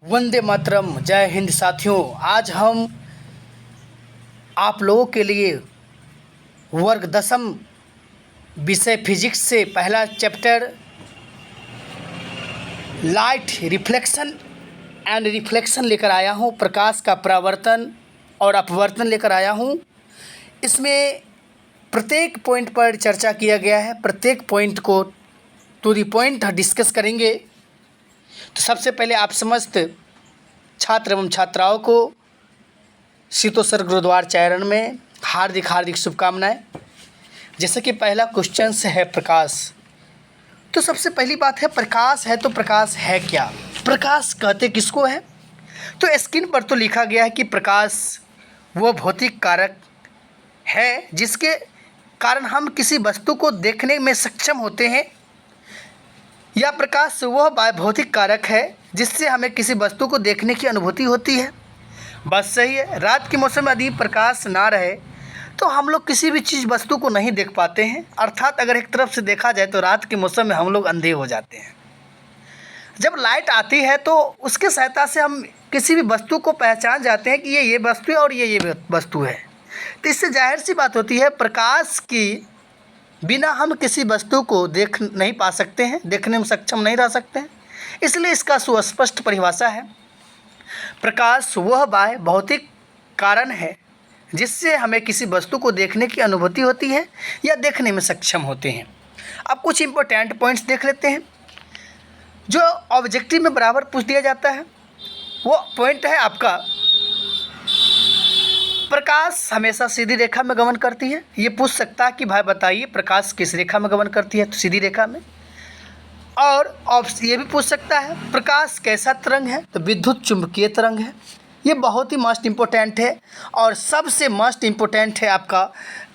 वंदे मातरम। जय हिंद साथियों। आज हम आप लोगों के लिए वर्ग दसम विषय फिजिक्स से पहला chapter light reflection and reflection लेकर आया हूँ। प्रकाश का परावर्तन और अपवर्तन लेकर आया हूँ। इसमें प्रत्येक पॉइंट पर चर्चा किया गया है। प्रत्येक पॉइंट को टू द पॉइंट डिस्कस करेंगे। तो सबसे पहले आप समस्त छात्र एवं छात्राओं को शीतोसर गुरुद्वार चरण में हार्दिक हार्दिक शुभकामनाएं। जैसे कि पहला क्वेश्चन है प्रकाश। तो सबसे पहली बात है प्रकाश है तो प्रकाश है क्या? प्रकाश कहते किसको है? तो स्क्रीन पर तो लिखा गया है कि प्रकाश वो भौतिक कारक है जिसके कारण हम किसी वस्तु को देखने में सक्षम होते हैं, या प्रकाश वह भौतिक कारक है जिससे हमें किसी वस्तु को देखने की अनुभूति होती है। बस सही है। रात के मौसम में यदि प्रकाश ना रहे तो हम लोग किसी भी चीज़ वस्तु को नहीं देख पाते हैं। अर्थात अगर एक तरफ से देखा जाए तो रात के मौसम में हम लोग अंधे हो जाते हैं। जब लाइट आती है तो उसके सहायता से हम किसी भी वस्तु को पहचान जाते हैं कि ये वस्तु है और ये वस्तु है। तो इससे जाहिर सी बात होती है प्रकाश की बिना हम किसी वस्तु को देख नहीं पा सकते हैं, देखने में सक्षम नहीं रह सकते हैं। इसलिए इसका सुस्पष्ट परिभाषा है प्रकाश वह भौतिक कारण है जिससे हमें किसी वस्तु को देखने की अनुभूति होती है या देखने में सक्षम होते हैं। अब कुछ इंपॉर्टेंट पॉइंट्स देख लेते हैं जो ऑब्जेक्टिव में बराबर पूछ दिया जाता है। वो पॉइंट है आपका प्रकाश हमेशा सीधी रेखा में गमन करती है। ये पूछ सकता है कि भाई बताइए प्रकाश किस रेखा में गमन करती है? तो सीधी रेखा में। और ये भी पूछ सकता है प्रकाश कैसा तरंग है? तो विद्युत चुंबकीय तरंग है। ये बहुत ही मस्ट इम्पोर्टेंट है। और सबसे मस्ट इम्पोर्टेंट है आपका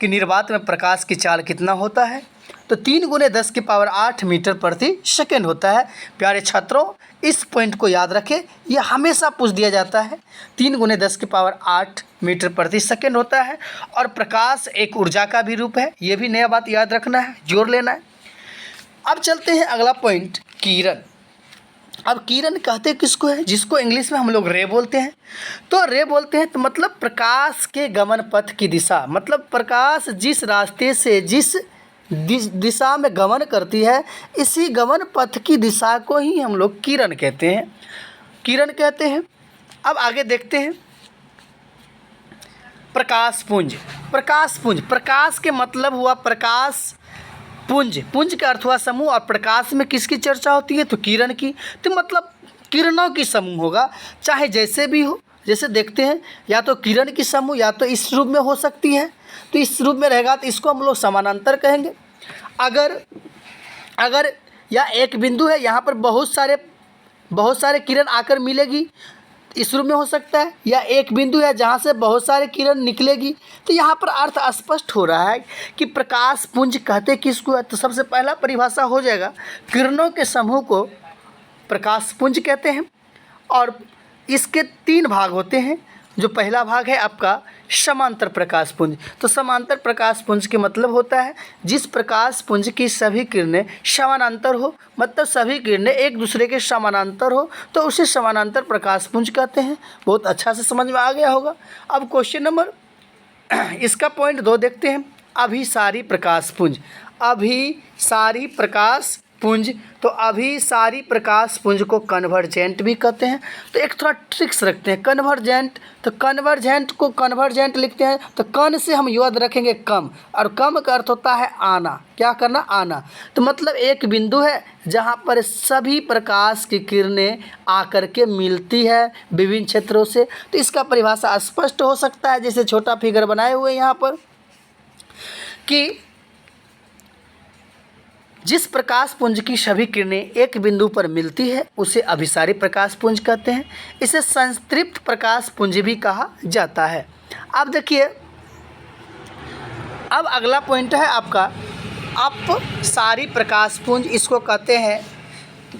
कि निर्वात में प्रकाश की चाल कितना होता है? तो 3 × 10⁸ मीटर प्रति सेकेंड होता है। प्यारे छात्रों इस पॉइंट को याद रखें, यह हमेशा पूछ दिया जाता है। 3 × 10⁸ मीटर प्रति सेकेंड होता है। और प्रकाश एक ऊर्जा का भी रूप है। ये भी नया बात याद रखना है, जोड़ लेना है। अब चलते हैं अगला पॉइंट, किरण। अब किरण कहते किसको है? जिसको इंग्लिश में हम लोग रे बोलते हैं। तो रे बोलते हैं तो मतलब प्रकाश के गमन पथ की दिशा, मतलब प्रकाश जिस रास्ते से जिस दिशा में गमन करती है इसी गमन पथ की दिशा को ही हम लोग किरण कहते हैं, किरण कहते हैं। अब आगे देखते हैं प्रकाश पुंज। प्रकाश पुंज, प्रकाश के मतलब हुआ प्रकाश पुंज। पुंज का अर्थ हुआ समूह। और प्रकाश में किसकी चर्चा होती है? तो किरण की। तो मतलब किरणों की समूह होगा, चाहे जैसे भी हो। जैसे देखते हैं या तो किरण की समूह या तो इस रूप में हो सकती है। तो इस रूप में रहेगा तो इसको हम लोग समानांतर कहेंगे। अगर या एक बिंदु है, यहाँ पर बहुत सारे किरण आकर मिलेगी, इस रूप में हो सकता है। या एक बिंदु है जहाँ से बहुत सारे किरण निकलेगी। तो यहाँ पर अर्थ स्पष्ट हो रहा है कि प्रकाश पुंज कहते किसको है? तो सबसे पहला परिभाषा हो जाएगा किरणों के समूह को प्रकाश पुंज कहते हैं। और इसके 3 भाग होते हैं। जो पहला भाग है आपका समांतर प्रकाश पुंज। तो समांतर प्रकाश पुंज के मतलब होता है जिस प्रकाश पुंज की सभी किरणें समानांतर हो, मतलब सभी किरणें एक दूसरे के समानांतर हो, तो उसे समानांतर प्रकाश पुंज कहते हैं। बहुत अच्छा से समझ में आ गया होगा। अब क्वेश्चन नंबर इसका पॉइंट 2 देखते हैं, अभिसारी प्रकाश पुंज। अभिसारी प्रकाश पुंज, तो अभिसारी प्रकाश पुंज को कन्वर्जेंट भी कहते हैं। तो एक थोड़ा ट्रिक्स रखते हैं, कन्वर्जेंट। तो कन्वर्जेंट को कन्वर्जेंट लिखते हैं तो कन से हम याद रखेंगे कम, और कम का अर्थ होता है आना। क्या करना? आना। तो मतलब एक बिंदु है जहाँ पर सभी प्रकाश की किरणें आकर के मिलती है विभिन्न क्षेत्रों से। तो इसका परिभाषा स्पष्ट हो सकता है, जैसे छोटा फिगर बनाए हुए यहाँ पर कि जिस प्रकाश पुंज की सभी किरणें एक बिंदु पर मिलती है उसे अभिसारी प्रकाश पुंज कहते हैं। इसे संतृप्त प्रकाश पुंज भी कहा जाता है। अब देखिए, अब अगला पॉइंट है आपका अपसारी प्रकाश पुंज। इसको कहते हैं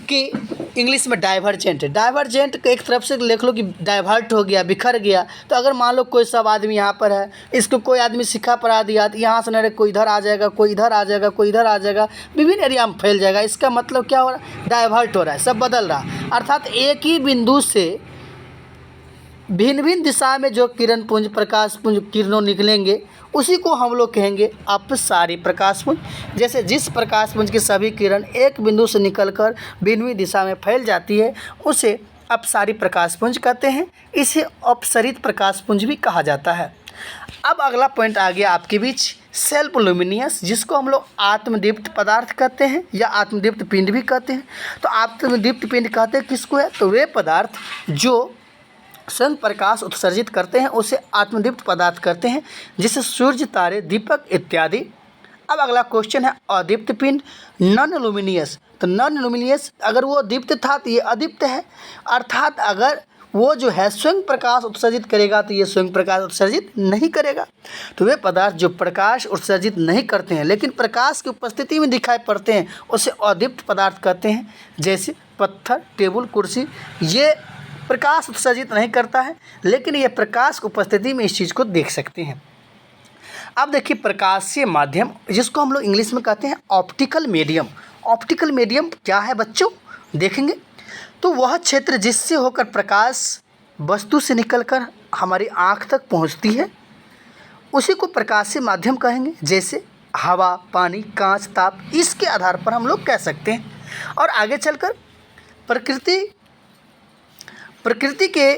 कि इंग्लिश में डाइवर्जेंट। डाइवर्जेंट को एक तरफ से लिख लो कि डाइवर्ट हो गया, बिखर गया। तो अगर मान लो कोई सब आदमी यहाँ पर है, इसको कोई आदमी सिक्का पढ़ा दिया तो यहाँ से नहीं कोई इधर आ जाएगा, कोई इधर आ जाएगा, कोई इधर आ जाएगा, विभिन्न एरिया में फैल जाएगा। इसका मतलब क्या हो रहा है? डाइवर्ट हो रहा है, सब बदल रहा। अर्थात एक ही बिंदु से भिन्न भिन्न दिशा में जो किरण पुंज, प्रकाश पुंज, किरणों निकलेंगे उसी को हम लोग कहेंगे अपसारी प्रकाश पुंज। जैसे जिस प्रकाश पुंज की सभी किरण एक बिंदु से निकलकर भिन्न भिन्न दिशा में फैल जाती है उसे अपसारी प्रकाश पुंज कहते हैं। इसे अपसरित प्रकाश पुंज भी कहा जाता है। अब अगला पॉइंट आ गया आपके बीच, सेल्फ लुमिनियस, जिसको हम लोग आत्मदीप्त पदार्थ कहते हैं या आत्मदीप्त पिंड भी कहते हैं। तो आत्मदीप्त पिंड कहते हैं किसको है? तो वे पदार्थ जो स्वयं प्रकाश उत्सर्जित करते हैं उसे आत्मदीप्त पदार्थ कहते हैं, जिसे सूर्य, तारे, दीपक इत्यादि। अब अगला क्वेश्चन है अदीप्त पिंड, नॉन लुमिनियस। तो नॉन लुमिनियस अगर वो दीप्त था तो ये अदीप्त है। अर्थात अगर वो जो है स्वयं प्रकाश उत्सर्जित करेगा तो ये स्वयं प्रकाश उत्सर्जित नहीं करेगा। तो वे पदार्थ जो प्रकाश उत्सर्जित नहीं करते हैं लेकिन प्रकाश की उपस्थिति में दिखाई पड़ते हैं उसे अदीप्त पदार्थ कहते हैं। जैसे पत्थर, टेबल, कुर्सी, ये प्रकाश उत्सर्जित नहीं करता है लेकिन ये प्रकाश की उपस्थिति में इस चीज़ को देख सकते हैं। अब देखिए प्रकाशीय माध्यम, जिसको हम लोग इंग्लिश में कहते हैं ऑप्टिकल मीडियम। ऑप्टिकल मीडियम क्या है बच्चों? देखेंगे तो वह क्षेत्र जिससे होकर प्रकाश वस्तु से निकलकर हमारी आँख तक पहुँचती है उसी को प्रकाशीय माध्यम कहेंगे। जैसे हवा, पानी, कांच, ताप, इसके आधार पर हम लोग कह सकते हैं। और आगे चलकर प्रकृति के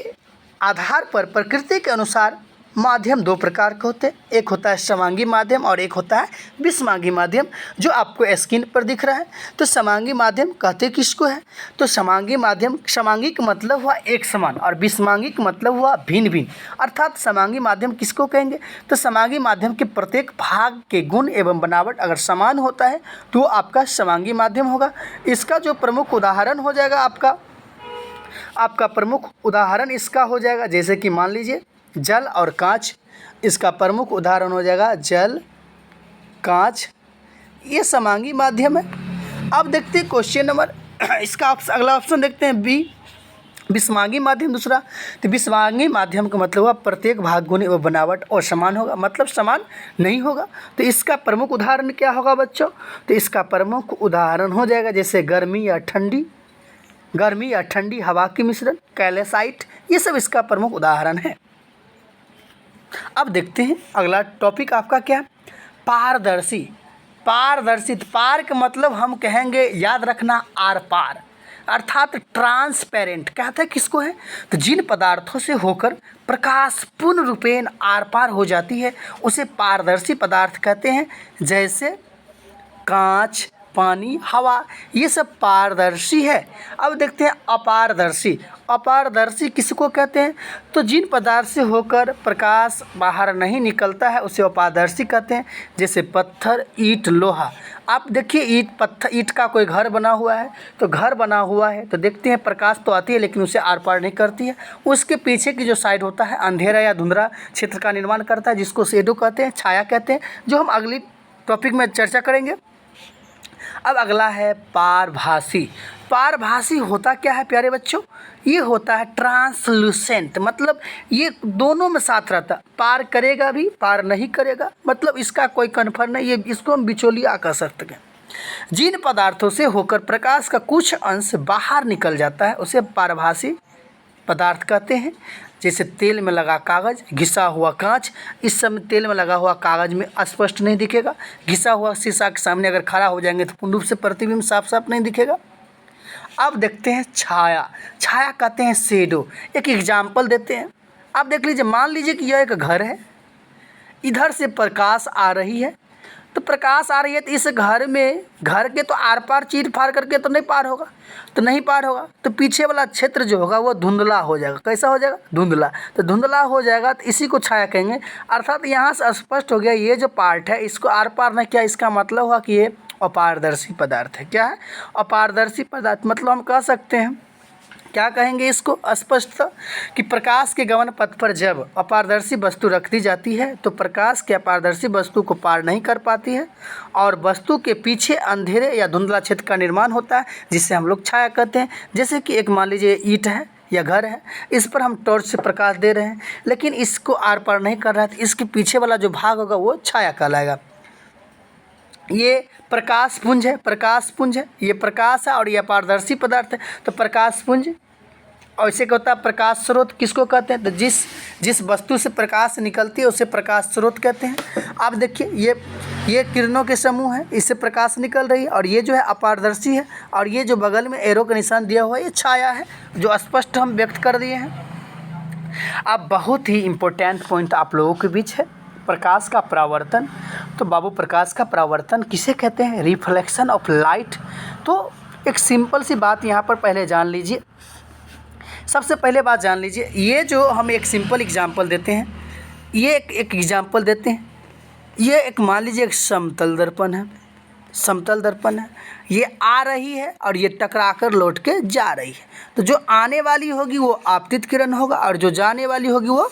आधार पर, प्रकृति के अनुसार माध्यम दो प्रकार के होते हैं। एक होता है समांगी माध्यम और एक होता है विषमांगी माध्यम, जो आपको स्क्रीन पर दिख रहा है। तो समांगी माध्यम कहते किसको है? तो समांगी माध्यम, समांगी का मतलब हुआ एक समान और विषमांगी का मतलब हुआ भिन्न भिन्न। अर्थात समांगी माध्यम किसको कहेंगे? तो समांगी माध्यम के प्रत्येक भाग के गुण एवं बनावट अगर समान होता है तो आपका समांगी माध्यम होगा। इसका जो प्रमुख उदाहरण हो जाएगा आपका प्रमुख उदाहरण इसका हो जाएगा, जैसे कि मान लीजिए जल और कांच, इसका प्रमुख उदाहरण हो जाएगा जल, कांच, ये समांगी माध्यम है। अब देखते हैं क्वेश्चन नंबर, इसका अगला ऑप्शन देखते हैं बी, विषमांगी माध्यम दूसरा। तो विषमांगी माध्यम का मतलब हुआ प्रत्येक भाग, गुण एवं बनावट और समान होगा, मतलब समान नहीं होगा। तो इसका प्रमुख उदाहरण क्या होगा बच्चों? तो इसका प्रमुख उदाहरण हो जाएगा जैसे गर्मी या ठंडी हवा की मिश्रण, कैल्साइट, ये सब इसका प्रमुख उदाहरण है। अब देखते हैं अगला टॉपिक आपका क्या है? पारदर्शी। पारदर्शी, पार का मतलब हम कहेंगे, याद रखना, आर पार, अर्थात ट्रांसपेरेंट कहते हैं किसको है? तो जिन पदार्थों से होकर प्रकाश पूर्ण रूपेण आर पार हो जाती है उसे पारदर्शी पदार्थ कहते हैं। जैसे कांच, पानी, हवा, ये सब पारदर्शी है। अब देखते हैं अपारदर्शी। अपारदर्शी किसको कहते हैं? तो जिन पदार्थ से होकर प्रकाश बाहर नहीं निकलता है उसे अपारदर्शी कहते हैं। जैसे पत्थर, ईंट, लोहा। आप देखिए ईंट का कोई घर बना हुआ है, तो घर बना हुआ है तो देखते हैं प्रकाश तो आती है लेकिन उसे आर पार नहीं करती है। उसके पीछे की जो साइड होता है अंधेरा या धुंधला क्षेत्र का निर्माण करता है, जिसको शेडो कहते हैं, छाया कहते हैं, जो हम अगली टॉपिक में चर्चा करेंगे। अब अगला है पारभासी। पारभासी होता क्या है प्यारे बच्चों? ये होता है ट्रांसलूसेंट, मतलब ये दोनों में साथ रहता, पार करेगा भी, पार नहीं करेगा, मतलब इसका कोई कन्फर्म नहीं, ये इसको हम बिचौलिया कह सकते हैं। जिन पदार्थों से होकर प्रकाश का कुछ अंश बाहर निकल जाता है उसे पारभासी पदार्थ कहते हैं। जैसे तेल में लगा कागज़, घिसा हुआ कांच। इस समय तेल में लगा हुआ कागज़ में स्पष्ट नहीं दिखेगा, घिसा हुआ शीशा के सामने अगर खड़ा हो जाएंगे तो पूर्ण रूप से प्रतिबिंब साफ साफ नहीं दिखेगा। अब देखते हैं छाया। छाया कहते हैं शेडो। एक एग्जाम्पल देते हैं, आप देख लीजिए, मान लीजिए कि यह एक घर है, इधर से प्रकाश आ रही है, तो प्रकाश आ रही है तो इस घर में, घर के तो आर पार चीर फाड़ करके तो नहीं पार होगा, तो पीछे वाला क्षेत्र जो होगा वो धुंधला हो जाएगा। कैसा हो जाएगा? धुंधला। तो धुंधला हो जाएगा तो इसी को छाया कहेंगे। अर्थात यहाँ से स्पष्ट हो गया ये जो पार्ट है इसको आर पार नहीं किया, इसका मतलब हुआ कि ये अपारदर्शी पदार्थ है। क्या है? अपारदर्शी पदार्थ। मतलब हम कह सकते हैं क्या कहेंगे इसको स्पष्टता कि प्रकाश के गमन पथ पर जब अपारदर्शी वस्तु रख दी जाती है तो प्रकाश के अपारदर्शी वस्तु को पार नहीं कर पाती है और वस्तु के पीछे अंधेरे या धुंधला क्षेत्र का निर्माण होता है, जिससे हम लोग छाया कहते हैं। जैसे कि एक मान लीजिए ईंट है या घर है, इस पर हम टॉर्च से प्रकाश दे रहे हैं, लेकिन इसको आर पार नहीं कर रहा है, तो इसके पीछे वाला जो भाग होगा वो छाया कहलाएगा। ये प्रकाश पुंज है, प्रकाश पुंज है, ये प्रकाश है और ये अपारदर्शी पदार्थ है, तो प्रकाश पुंज। और इसे क्या होता है, प्रकाश स्रोत किसको कहते हैं, तो जिस वस्तु से प्रकाश निकलती है उसे प्रकाश स्रोत कहते हैं। आप देखिए ये किरणों के समूह है, इससे प्रकाश निकल रही है, और ये जो है अपारदर्शी है, और ये जो बगल में एरो का निशान दिया हुआ है ये छाया है, जो स्पष्ट हम व्यक्त कर दिए हैं। अब बहुत ही इम्पोर्टेंट पॉइंट आप लोगों के बीच है, प्रकाश का परावर्तन। तो बाबू प्रकाश का परावर्तन किसे कहते हैं, रिफ्लेक्शन ऑफ लाइट। तो एक सिंपल सी बात यहाँ पर पहले जान लीजिए। सबसे पहले बात जान लीजिए, ये जो हम एक सिंपल एग्जांपल देते हैं, ये एक एग्जांपल देते हैं, ये एक मान लीजिए एक समतल दर्पण है, समतल दर्पण है, ये आ रही है और ये टकरा कर लौट के जा रही है। तो जो आने वाली होगी वो आपतित किरण होगा और जो जाने वाली होगी वो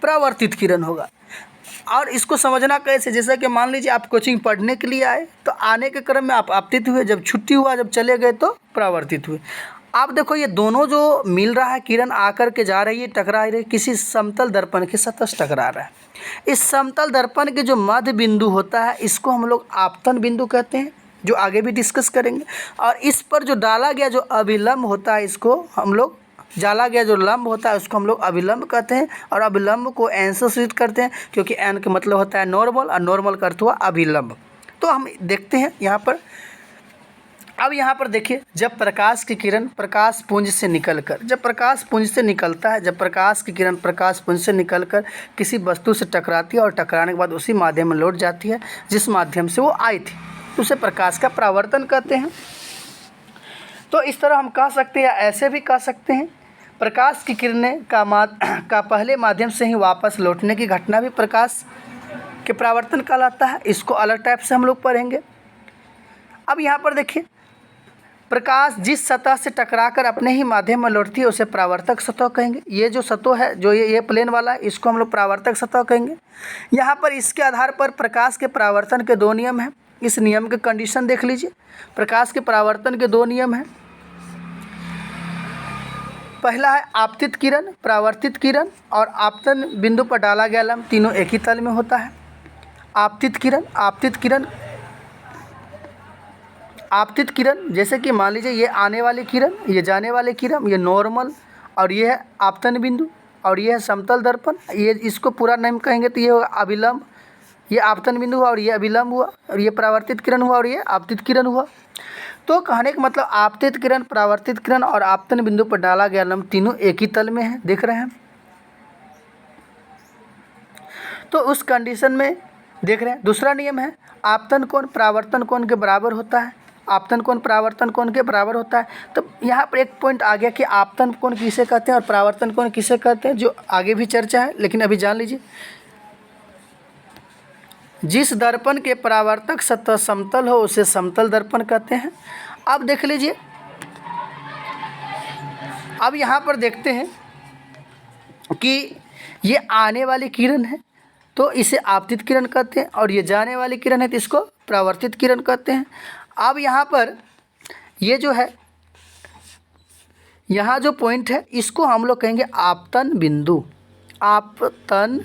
परावर्तित किरण होगा। और इसको समझना कैसे, जैसा कि मान लीजिए आप कोचिंग पढ़ने के लिए आए, तो आने के क्रम में आप आपतित हुए, जब छुट्टी हुआ, जब चले गए तो परावर्तित हुए। आप देखो ये दोनों जो मिल रहा है, किरण आकर के जा रही है, टकरा रही है, किसी समतल दर्पण के सतह से टकरा रहा है। इस समतल दर्पण के जो मध्य बिंदु होता है इसको हम लोग आपतन बिंदु कहते हैं, जो आगे भी डिस्कस करेंगे। और इस पर जो डाला गया जो अभिलंब होता है, इसको हम लोग डाला गया जो लंब होता है उसको हम लोग अभिलंब कहते हैं। और अभिलंब को एन से सूचित करते हैं, क्योंकि एन का मतलब होता है नॉर्मल और नॉर्मल का अर्थ हुआ अभिलंब। तो हम देखते हैं यहाँ पर। अब यहाँ पर देखिए, जब प्रकाश की किरण प्रकाश पुंज से निकलकर, जब प्रकाश पुंज से निकलता है, जब प्रकाश की किरण प्रकाश पुंज से निकलकर किसी वस्तु से टकराती है और टकराने के बाद उसी माध्यम में लौट जाती है जिस माध्यम से वो आई थी, तो उसे प्रकाश का परावर्तन कहते हैं। तो इस तरह हम कह सकते हैं, ऐसे भी कह सकते हैं, प्रकाश की किरणें का पहले माध्यम से ही वापस लौटने की घटना भी प्रकाश के परावर्तन कहलाता है। इसको अलग टाइप से हम लोग पढ़ेंगे। अब यहाँ पर देखिए, प्रकाश जिस सतह से टकराकर अपने ही माध्यम में लौटती है उसे परावर्तक सतह कहेंगे। ये जो सतह है, जो ये प्लेन वाला है, इसको हम लोग परावर्तक सतह कहेंगे। यहाँ पर इसके आधार पर प्रकाश के परावर्तन के दो नियम हैं। इस नियम के कंडीशन देख लीजिए। प्रकाश के परावर्तन के दो नियम हैं। पहला है आपतित किरण, परावर्तित किरण और आपतन बिंदु पर डाला गया लंब, तीनों एक ही तल में होता है। आपतित किरण, आपतित किरण, आपतित किरण, जैसे कि मान लीजिए ये आने वाली किरण, ये जाने वाली किरण, ये नॉर्मल, और ये है आपतन बिंदु, और ये है समतल दर्पण। ये इसको पूरा नाम कहेंगे तो ये होगा अभिलंब। ये आपतन बिंदु हुआ और ये अभिलंब हुआ, और ये परावर्तित किरण हुआ और ये आपतित किरण हुआ। तो कहने का मतलब आपतित किरण, परावर्तित किरण और आपतन बिंदु पर डाला गया लंब तीनों एक ही तल में है, देख रहे हैं। तो उस कंडीशन में देख रहे हैं। दूसरा नियम है, आपतन कोण परावर्तन कोण के बराबर होता है। आपतन कोण परावर्तन कोण के बराबर होता है। तो यहाँ पर एक पॉइंट आ गया कि आपतन कोण किसे कहते हैं और परावर्तन कोण किसे कहते हैं, जो आगे भी चर्चा है, लेकिन अभी जान लीजिए। जिस दर्पण के परावर्तक सतह समतल हो उसे समतल दर्पण कहते हैं। अब देख लीजिए, अब यहाँ पर देखते हैं कि ये आने वाली किरण है तो इसे आपतित किरण कहते हैं, और ये जाने वाली किरण है तो इसको परावर्तित किरण कहते हैं। अब यहाँ पर ये जो है, यहाँ जो पॉइंट है इसको हम लोग कहेंगे आपतन बिंदु, आपतन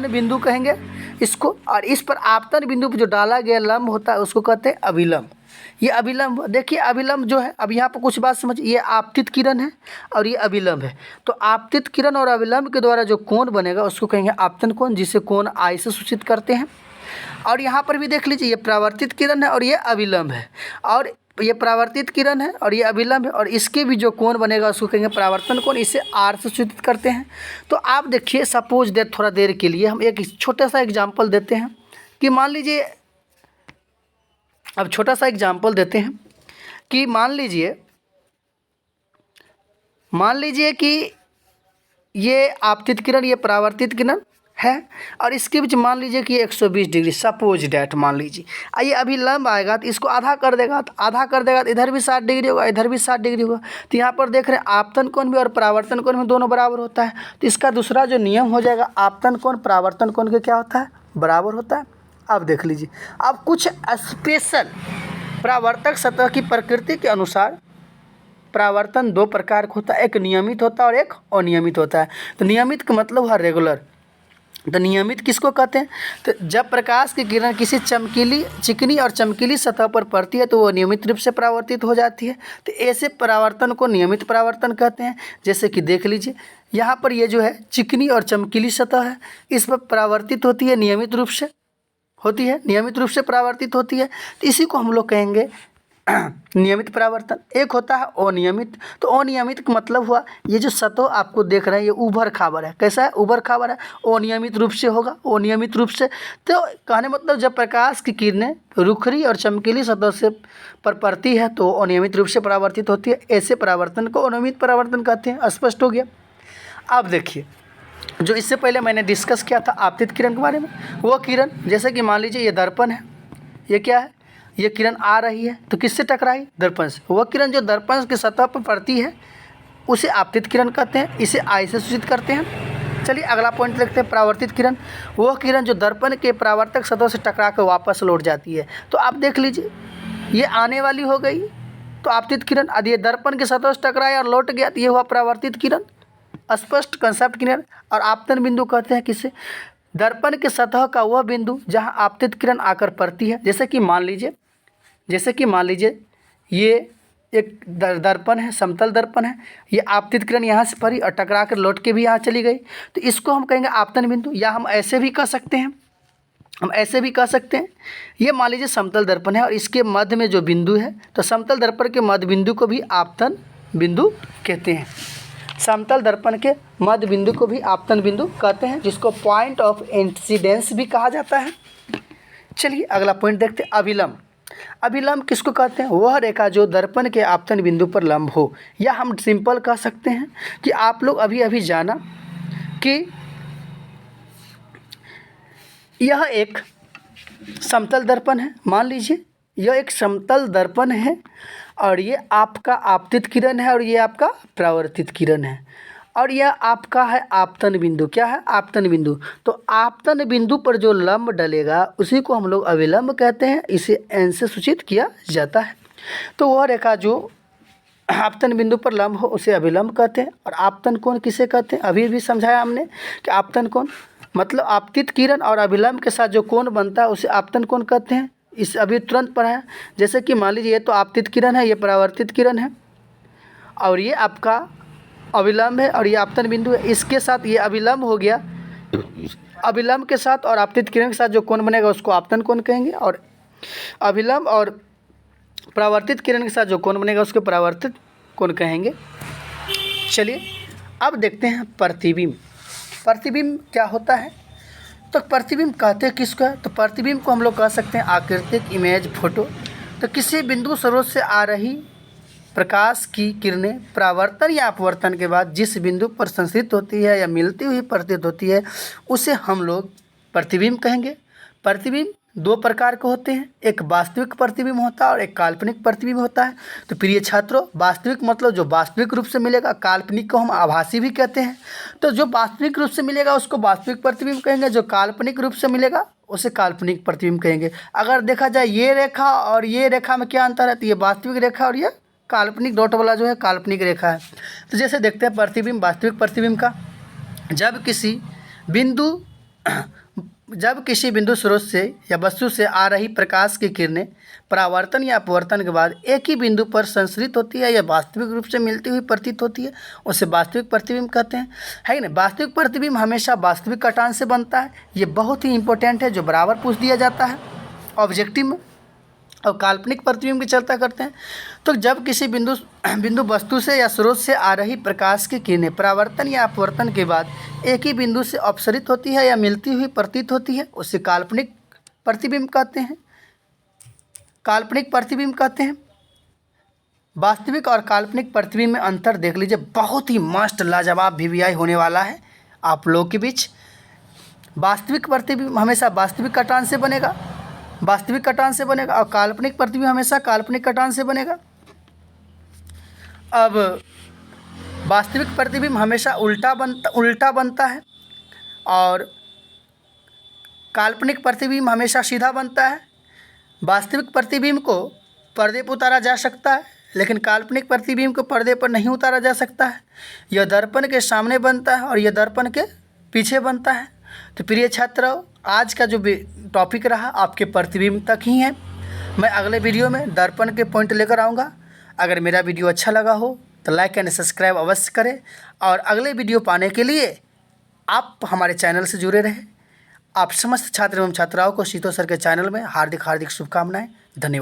बिंदु कहेंगे इसको। और इस पर आपतन बिंदु पर जो डाला गया लंब होता है उसको कहते हैं अभिलंब। ये अभिलंब, देखिए अभिलंब जो है, अब यहाँ पर कुछ बात समझिए, ये आपतित किरण है और ये अभिलंब है। तो आपतित किरण और अभिलंब के द्वारा जो कोण बनेगा उसको कहेंगे आपतन कोण, जिसे कोण आई से सूचित करते हैं। और यहाँ पर भी देख लीजिए, ये परावर्तित किरण है और ये अभिलंब है, और ये परावर्तित किरण है और ये अभिलंब है, और इसके भी जो कोण बनेगा उसको कहेंगे परावर्तन कोण, इसे आर से सूचित करते हैं। तो आप देखिए, सपोज दैट थोड़ा देर के लिए हम एक छोटा सा एग्जाम्पल देते हैं कि मान लीजिए, अब छोटा सा एग्जाम्पल देते हैं कि मान लीजिए कि ये आपतित किरण, ये परावर्तित किरण है और इसके बीच मान लीजिए कि 120 डिग्री, सपोज डैट मान लीजिए। आइए अभी लंब आएगा तो इसको आधा कर देगा, तो आधा कर देगा तो इधर भी 60 डिग्री होगा, इधर भी 60 डिग्री होगा। तो यहाँ पर देख रहे हैं आपतन कोण भी और परावर्तन कोण भी दोनों बराबर होता है। तो इसका दूसरा जो नियम हो जाएगा, आपतन कोण परावर्तन कोण के क्या होता है, बराबर होता है। अब देख लीजिए, अब कुछ स्पेशल परावर्तक सतह की प्रकृति के अनुसार परावर्तन दो प्रकार का होता है, एक नियमित होता है और एक अनियमित होता है। तो नियमित का मतलब है रेगुलर। तो नियमित किसको कहते हैं, तो जब प्रकाश की किरण किसी चिकनी और चमकीली सतह पर पड़ती है तो वो नियमित रूप से परावर्तित हो जाती है। तो ऐसे परावर्तन को नियमित परावर्तन कहते हैं। जैसे कि देख लीजिए, यहाँ पर ये जो है चिकनी और चमकीली सतह है, इस पर परावर्तित होती है, नियमित रूप से होती है, नियमित रूप से परावर्तित होती है। तो इसी को हम लोग कहेंगे नियमित परावर्तन। एक होता है अनियमित। तो अनियमित का मतलब हुआ ये जो सतह आपको देख रहे हैं ये उभर खाबर है। कैसा है, उभर खाबर है, अनियमित रूप से होगा, अनियमित रूप से। तो कहने मतलब जब प्रकाश की किरणें रुखरी और चमकीली सतह से पर पड़ती है तो अनियमित रूप से परावर्तित होती है। ऐसे परावर्तन को अनियमित परावर्तन कहते हैं। स्पष्ट हो गया। अब देखिए, जो इससे पहले मैंने डिस्कस किया था आपतित किरण के बारे में, वो किरण जैसे कि मान लीजिए ये दर्पण है, ये क्या है, ये किरण आ रही है तो किससे टकराई, दर्पण से। वह किरण जो दर्पण की सतह पर पड़ती है उसे आपतित किरण कहते हैं, इसे आई से सूचित करते हैं। चलिए अगला पॉइंट देखते हैं, परावर्तित किरण। वह किरण जो दर्पण के परावर्तक सतह से टकरा कर वापस लौट जाती है। तो आप देख लीजिए, ये आने वाली हो गई तो आपतित किरण, यदि ये दर्पण की सतह से टकराया और लौट गया तो ये हुआ परावर्तित किरण। स्पष्ट कंसेप्ट क्लियर। और आपतन बिंदु कहते हैं किसे, दर्पण के सतह का वह बिंदु जहां आपतित किरण आकर पड़ती है। जैसे कि मान लीजिए ये एक दर्पण है, समतल दर्पण है, ये आपतित किरण यहाँ से पड़ी और टकरा कर लौट के भी यहाँ चली गई, तो इसको हम कहेंगे आपतन बिंदु। या हम ऐसे भी कह सकते हैं, ये मान लीजिए समतल दर्पण है और इसके मध्य में जो बिंदु है, तो समतल दर्पण के मध्य बिंदु को भी आपतन बिंदु कहते हैं। समतल दर्पण के मध्य बिंदु को भी आपतन बिंदु कहते हैं, जिसको पॉइंट ऑफ इंसिडेंस भी कहा जाता है। चलिए अगला पॉइंट देखते हैं, अभिलंब। अभिलंब किसको कहते हैं, वह रेखा जो दर्पण के आपतन बिंदु पर लंब हो। या हम सिंपल कह सकते हैं कि आप लोग अभी जाना कि यह एक समतल दर्पण है। मान लीजिए यह एक समतल दर्पण है और ये आपका आपतित किरण है और ये आपका परावर्तित किरण है और यह आपका है आपतन बिंदु। क्या है, आपतन बिंदु। तो आपतन बिंदु पर जो लंब डलेगा उसी को हम लोग अभिलंब कहते हैं, इसे एन से सूचित किया जाता है। तो वह रेखा जो आपतन बिंदु पर लंब हो उसे अभिलंब कहते हैं। और आपतन कोण किसे कहते हैं, अभी भी समझाया हमने कि आपतन कोण मतलब आपतित किरण और अभिलंब के साथ जो कोण बनता है उसे आपतन कोण कहते हैं। इस अभी तुरंत पढ़ा है। जैसे कि मान लीजिए ये तो आपतित किरण है, ये परावर्तित किरण है और ये आपका अभिलंब है और ये आपतन बिंदु है। इसके साथ ये अभिलंब हो गया, अभिलंब के साथ और आपतित किरण के साथ जो कोण बनेगा उसको आपतन कोण कहेंगे और अभिलंब और परावर्तित किरण के साथ जो कोण बनेगा उसको परावर्तित कोण कहेंगे। चलिए अब देखते हैं प्रतिबिंब। प्रतिबिंब क्या होता है, तो प्रतिबिंब कहते हैं किसको है, तो प्रतिबिंब को हम लोग कह सकते हैं आकृतिक इमेज फोटो। तो किसी बिंदु स्रोत से आ रही प्रकाश की किरणें परावर्तन या अपवर्तन के बाद जिस बिंदु पर संश्रित होती है या मिलती हुई प्रतीत होती है उसे हम लोग प्रतिबिंब कहेंगे। प्रतिबिंब दो प्रकार के होते हैं, एक वास्तविक प्रतिबिंब होता है और एक काल्पनिक प्रतिबिंब होता है। तो प्रिय छात्रों, वास्तविक मतलब जो वास्तविक रूप से मिलेगा, काल्पनिक को हम आभासी भी कहते हैं। तो जो वास्तविक रूप से मिलेगा उसको वास्तविक प्रतिबिंब कहेंगे, जो काल्पनिक रूप से मिलेगा उसे काल्पनिक प्रतिबिंब कहेंगे। अगर देखा जाए ये रेखा और ये रेखा में क्या अंतर है, तो ये वास्तविक रेखा और ये काल्पनिक डॉट वाला जो है काल्पनिक रेखा है। तो जैसे देखते हैं प्रतिबिंब, वास्तविक प्रतिबिंब का, जब किसी बिंदु स्रोत से या वस्तु से आ रही प्रकाश की किरणें परावर्तन या अपवर्तन के बाद एक ही बिंदु पर संश्रित होती है या वास्तविक रूप से मिलती हुई प्रतीत होती है उसे वास्तविक प्रतिबिंब कहते हैं, है ना। वास्तविक प्रतिबिंब हमेशा वास्तविक कटान से बनता है, ये बहुत ही इंपॉर्टेंट है, जो बराबर पूछ दिया जाता है ऑब्जेक्टिव में। और काल्पनिक प्रतिबिंब की चर्चा करते हैं। तो जब किसी बिंदु वस्तु से या स्रोत से आ रही प्रकाश की किरणें परावर्तन या अपवर्तन के बाद एक ही बिंदु से अपसरित होती है या मिलती हुई प्रतीत होती है उसे काल्पनिक प्रतिबिंब कहते हैं, काल्पनिक प्रतिबिंब कहते हैं। वास्तविक और काल्पनिक प्रतिबिंब में अंतर देख लीजिए, बहुत ही मस्त लाजवाब वीवीआई होने वाला है आप लोगों के बीच। वास्तविक प्रतिबिंब हमेशा वास्तविक कटान से बनेगा, वास्तविक कटान से बनेगा, और काल्पनिक प्रतिबिंब हमेशा काल्पनिक कटान से बनेगा। अब वास्तविक प्रतिबिंब हमेशा उल्टा बनता है और काल्पनिक प्रतिबिंब हमेशा सीधा बनता है। वास्तविक प्रतिबिंब को पर्दे पर उतारा जा सकता है, लेकिन काल्पनिक प्रतिबिंब को पर्दे पर नहीं उतारा जा सकता है। यह दर्पण के सामने बनता है और यह दर्पण के पीछे बनता है। तो प्रिय छात्रों, आज का जो टॉपिक रहा आपके प्रतिबिंब तक ही है। मैं अगले वीडियो में दर्पण के पॉइंट लेकर आऊँगा। अगर मेरा वीडियो अच्छा लगा हो तो लाइक एंड सब्सक्राइब अवश्य करें, और अगले वीडियो पाने के लिए आप हमारे चैनल से जुड़े रहें। आप समस्त छात्र एवं छात्राओं को शीतो सर के चैनल में हार्दिक शुभकामनाएं। धन्यवाद।